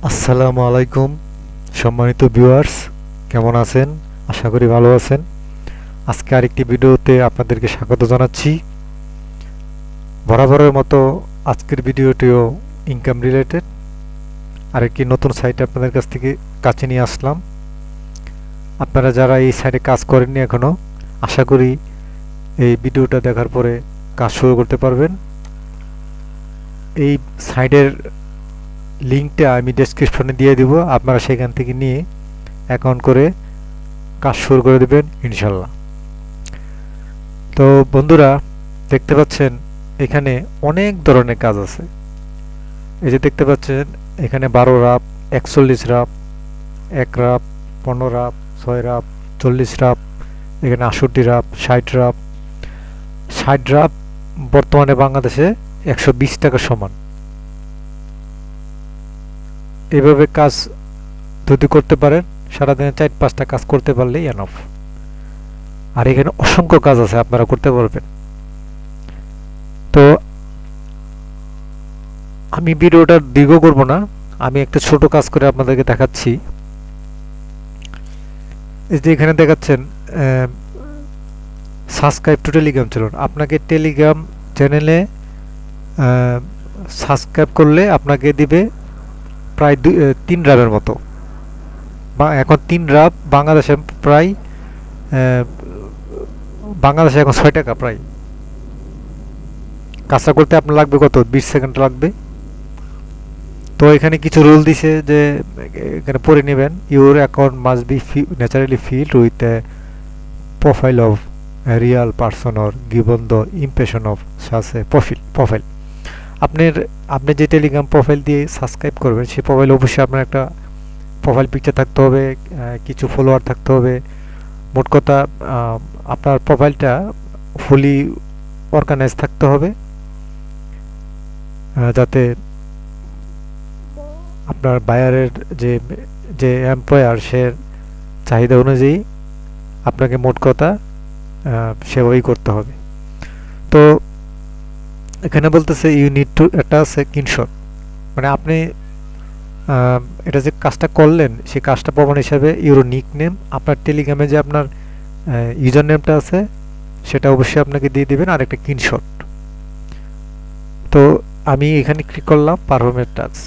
আসসালামু আলাইকুম সম্মানিত ভিউয়ার্স, কেমন আছেন? আশা করি ভালো আছেন। আজকে আরেকটি ভিডিওতে আপনাদেরকে স্বাগত জানাচ্ছি। বরাবরের মতো আজকের ভিডিওটিও ইনকাম রিলেটেড আরেকটি নতুন সাইটে আপনাদের কাছে নিয়ে আসলাম। আপনারা যারা এই সাইটে কাজ করেননি এখনও, আশা করি এই ভিডিওটা দেখার পরে কাজ শুরু করতে পারবেন। এই সাইটের লিঙ্কটা আমি ডেসক্রিপশনে দিয়ে দিব, আপনারা সেখান থেকে নিয়ে অ্যাকাউন্ট করে কাজ শুরু করে দেবেন ইনশাল্লাহ। তো বন্ধুরা, দেখতে পাচ্ছেন এখানে অনেক ধরনের কাজ আছে। এই যে দেখতে পাচ্ছেন এখানে 12 wrap, 41 wrap, 1 wrap, 15 wrap, 6 wrap, 40 wrap, এখানে 68 রাপ, 60 রাপ। 60 রাপ বর্তমানে বাংলাদেশে 120 টাকা সমান। এভাবে কাজ যদি করতে পারেন, সারাদিনে 4-5টা কাজ করতে পারলেই এনাফ। আর এখানে অসংখ্য কাজ আছে, আপনারা করতে পারবেন। তো আমি ভিডিওটা দীর্ঘ করব না, আমি একটা ছোট কাজ করে আপনাদেরকে দেখাচ্ছি। এই যে এখানে দেখাচ্ছেন সাবস্ক্রাইব টু টেলিগ্রাম চ্যানেল। আপনাকে টেলিগ্রাম চ্যানেলে সাবস্ক্রাইব করলে আপনাকে দিবে প্রায় 3 রাবের মতো। এখন 3 রাব বাংলাদেশে প্রায় বাংলাদেশে এখন 6 টাকা প্রায়। কাজটা করতে আপনার লাগবে কত? 20 সেকেন্ড লাগবে। তো এখানে কিছু রুল দিছে, যে এখানে পড়ে নেবেন। Your account must be naturally filled with a profile of Real person or given the impression of such a profile. আপনি যে টেলিগ্রাম প্রোফাইল দিয়ে সাবস্ক্রাইব করবেন, সেই প্রোফাইল অবশ্যই আপনার একটা প্রোফাইল পিকচার থাকতে হবে, কিছু ফলোয়ার থাকতে হবে। মোট কথা আপনার প্রোফাইলটা ফুলি অর্গানাইজ থাকতে হবে, যাতে আপনার বায়ারের যে এমপ্লয়ার, সে চাহিদা অনুযায়ী আপনাকে মোট কথা সেভাবেই করতে হবে। তো এখানে বলতেছে you need to attach a screenshot, মানে আপনি এটা যে কাজটা করলেন সেই কাজটা প্রমাণ হিসাবে ইউর নিকনেম, আপনার টেলিগ্রামে যে আপনার ইউজার নেমটা আছে সেটা অবশ্যই আপনাকে দিয়ে দিবেন, আর একটা স্ক্রিনশট। তো আমি এখানে ক্লিক করলাম পারফর্মের টাস্ক।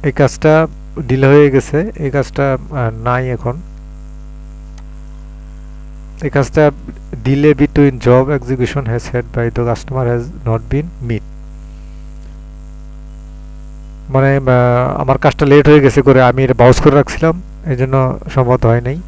এই কাজটা ডিলে হয়ে গেছে, এই কাজটা নাই এখন। এই কাজটা delay between job execution has had by the customer has not been met, মানে আমার কাজটা লেট হয়ে গেছে করে আমি এটা বাউন্স করে রাখছিলাম, এই জন্য সম্ভবত হয় নাই।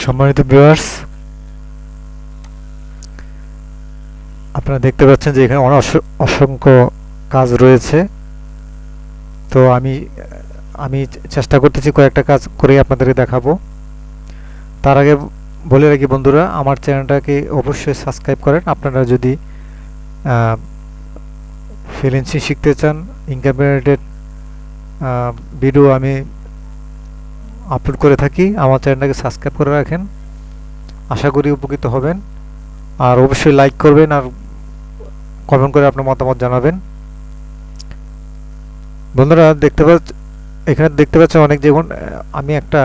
সম্মানিত ভিউয়ার্স, আপনারা দেখতে পাচ্ছেন যে এখানে অসংখ্য কাজ রয়েছে। তো আমি চেষ্টা করতেছি কয়েকটা কাজ করে আপনাদেরকে দেখাবো। তার আগে বলে রাখি বন্ধুরা, আমার চ্যানেলটাকে অবশ্যই সাবস্ক্রাইব করেন। আপনারা যদি ফ্রিল্যান্সিং শিখতে চান, ইনকাম রিলেটেড ভিডিও আমি আপলোড করে থাকি, আমার চ্যানেলটাকে সাবস্ক্রাইব করে রাখেন। আশা করি উপকৃত হবেন। আর অবশ্যই লাইক করবেন আর কমেন্ট করে আপনার মতামত জানাবেন। বন্ধুরা এখানে দেখতে পাচ্ছেন অনেক, যেমন আমি একটা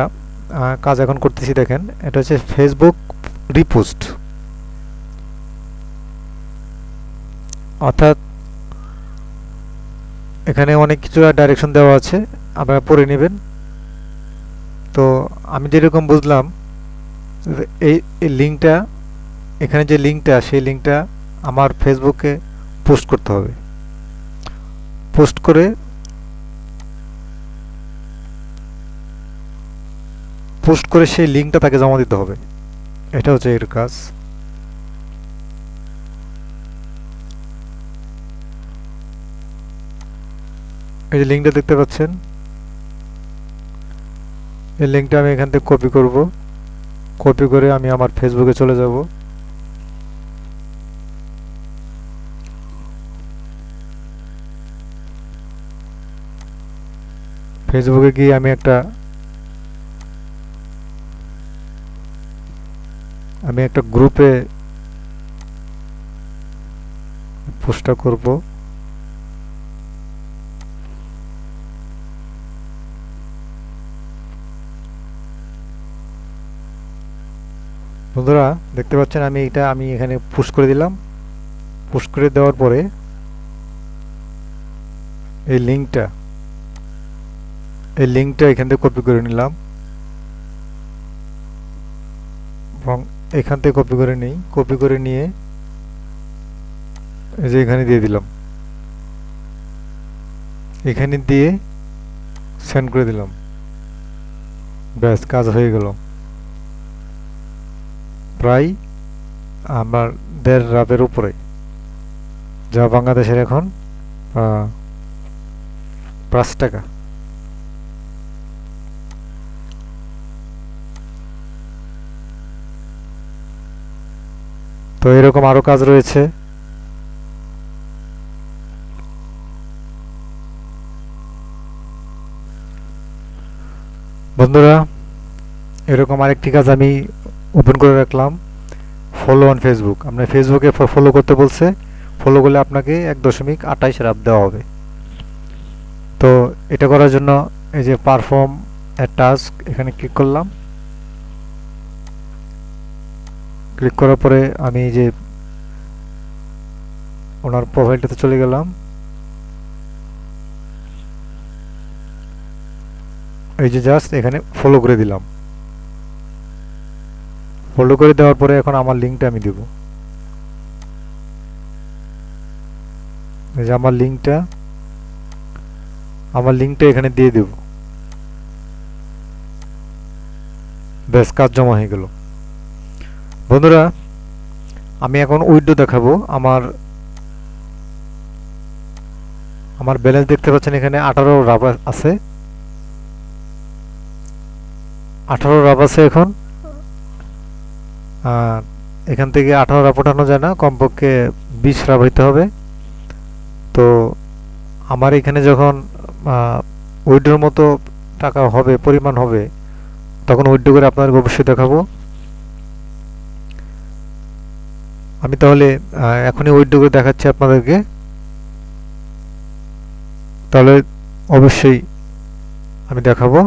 কাজ এখন করতেছি, দেখেন এটা হচ্ছে ফেসবুক রিপোস্ট, অর্থাৎ এখানে অনেক কিছু ডাইরেকশন দেওয়া আছে, আপনারা পড়ে নেবেন। তো আমি যেরকম বুঝলাম, এই লিঙ্কটা, এখানে যে লিঙ্কটা, সেই লিঙ্কটা আমার ফেসবুকে পোস্ট করতে হবে। পোস্ট করে সেই লিঙ্কটা তাকে জমা দিতে হবে। এটা হচ্ছে এর কাজ। এই যে লিঙ্কটা দেখতে পাচ্ছেন, এই লিঙ্কটা আমি এখান থেকে কপি করব। কপি করে আমি আমার ফেসবুকে চলে যাব। ফেসবুকে গিয়ে আমি একটা গ্রুপে পোস্টটা করব। বন্ধুরা দেখতে পাচ্ছেন আমি এখানে পুশ করে দিলাম। পুশ করে দেওয়ার পরে এই লিংকটা এখান থেকে কপি করে নিলাম এবং এখান থেকে কপি করে নিয়ে এই যে এখানে দিয়ে দিলাম, এখানে দিয়ে সেন্ড করে দিলাম। ব্যাস কাজ হয়ে গেল। প্রায় আমার 1.5 রাবের উপরে, যা বাংলাদেশের এখন 5 টাকা। তো এরকম আরো কাজ রয়েছে। বন্ধুরা এরকম আরেকটি কাজ আমি ওপেন করে রাখলাম, ফলো অন ফেসবুক। আপনার ফেসবুকে ফলো করতে বলছে, ফলো করলে আপনাকে 1.28 রাব দেওয়া হবে। তো এটা করার জন্য এই যে পারফর্ম এ টাস্ক এখানে ক্লিক করলাম। ক্লিক করার পরে আমি এই যে ওনার প্রোফাইলটাতে চলে গেলাম। এই যে জাস্ট এখানে ফলো করে দিলাম। ফলো করে দেওয়ার পরে এখন আমার লিঙ্কটা আমি দেব। এই যে আমার লিঙ্কটা এখানে দিয়ে দেব। ব্যাস কাজ জমা হয়ে গেল। বন্ধুরা আমি এখন উইথড্র দেখাবো। আমার ব্যালেন্স দেখতে পাচ্ছেন এখানে 18 রাব আছে। 18 রাব আছে এখন। এখান থেকে 18 রাব ওঠানো যায় না, কমপক্ষে 20 রাব হইতে হবে। তো আমার এখানে যখন উইথড্রর মতো টাকা হবে, পরিমাণ হবে, তখন উইথড্র করে আপনাদের অবশ্যই দেখাবো। আমি তাহলে এখনই উইথড্র করে দেখাচ্ছি আপনাদেরকে। তাহলে অবশ্যই আমি দেখাবো।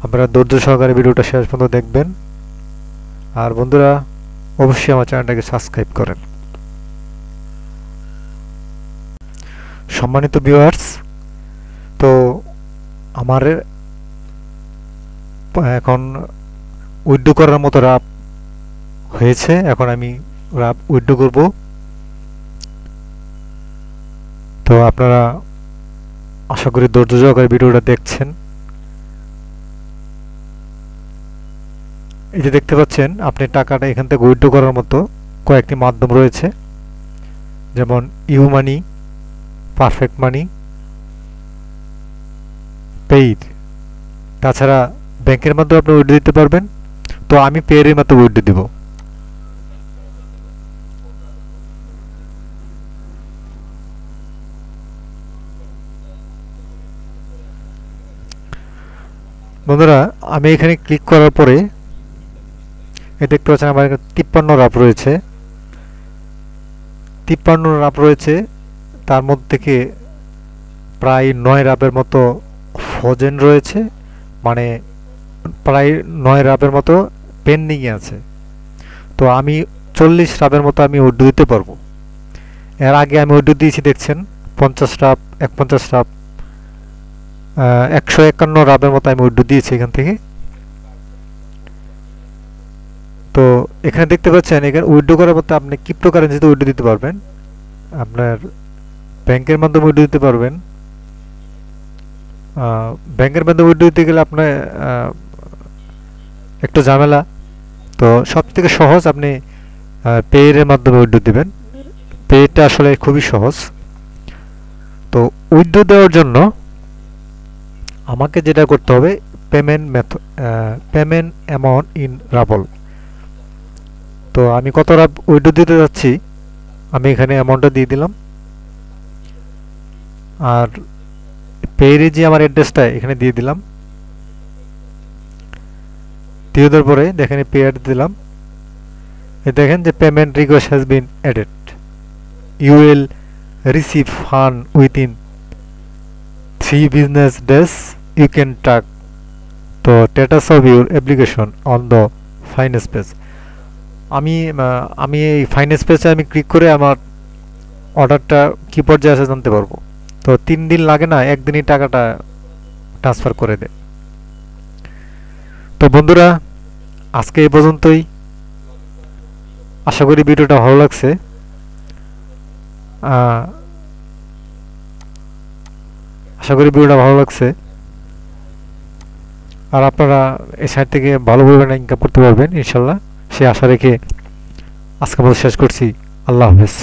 আপনারা ধৈর্য সহকারে ভিডিওটা শেষ পর্যন্ত দেখবেন। আর বন্ধুরা অবশ্যই আমার চ্যানেলটাকে সাবস্ক্রাইব করেন। সম্মানিত ভিউয়ার্স, তো আমার এখন উইথড্র করার মতো রাব হয়েছে। এখন আমি রাব উইথড্র করব। তো আপনারা আশা করি ধৈর্য সহকারে ভিডিওটা দেখছেন। এই যে দেখতে পাচ্ছেন আপনি টাকাটা এখান থেকে উইথড্র করার মতো কয়েকটি মাধ্যম রয়েছে, যেমন ইউ মানি, পারফেক্ট মানি, পেইড। তাছাড়া ব্যাংকের মাধ্যমে আপনি উইথড্র দিতে পারবেন। তো আমি পেয়ের মাধ্যমে উইথড্র দিব। বন্ধুরা আমি এখানে ক্লিক করার পরে দেখতে পাচ্ছেন আমার এখানে 53 রাব রয়েছে। 53 রাব রয়েছে, তার মধ্যে থেকে প্রায় 9 রাবের মতো ফজেন রয়েছে, মানে প্রায় 9 রাবের মতো পেন্ডিং আছে। তো আমি 40 রাবের মতো আমি উইথড্র দিতে পারবো। এর আগে আমি উইথড্র দিয়েছি দেখছেন 50 রাব, 51 রাব, 151 রাবের মতো আমি উইথড্র দিয়েছি এখান থেকে। তো এখানে দেখতে পাচ্ছেন এখানে উইথড্র করার মতো আপনি ক্রিপ্টোকারেন্সিতে উইথড্র দিতে পারবেন, আপনার ব্যাংকের মাধ্যমে উইথড্র দিতে পারবেন। ব্যাংকের মাধ্যমে উইথড্র দিতে গেলে আপনার একটু ঝামেলা। তো সবথেকে সহজ আপনি পেয়ের মাধ্যমে উইথড্র দিবেন। পেটা আসলে খুবই সহজ। তো উইথড্র দেওয়ার জন্য আমাকে যেটা করতে হবে, পেমেন্ট অ্যামাউন্ট ইন রাবল। তো আমি কত রাব উইথড্র দিতে যাচ্ছি আমি এখানে অ্যামাউন্টটা দিয়ে দিলাম। আর পেয়ের যে আমার অ্যাড্রেসটা এখানে দিয়ে দিলাম, দিয়ে দেওয়ার পরে দেখেন পে অ্যাড দিলাম। দেখেন যে payment request has been added, you will receive fund within 3 business days, you can track to status of your application on the finance page. আমি এই ফাইন্যান্স পেজে আমি ক্লিক করে আমার অর্ডারটা কী পর্যায়ে আছে জানতে পারবো। তো 3 দিন লাগে না, একদিনই টাকাটা ট্রান্সফার করে দেয়। তো বন্ধুরা আজকে এই পর্যন্তই, আশা করি ভিডিওটা ভালো লাগছে। আর আপনারা এই সাইট থেকে ভালো পরিমাণে ইনকাম করতে পারবেন ইনশাল্লাহ, সে আশা রেখে আজকে মতো শেষ করছি। আল্লাহ হাফেজ।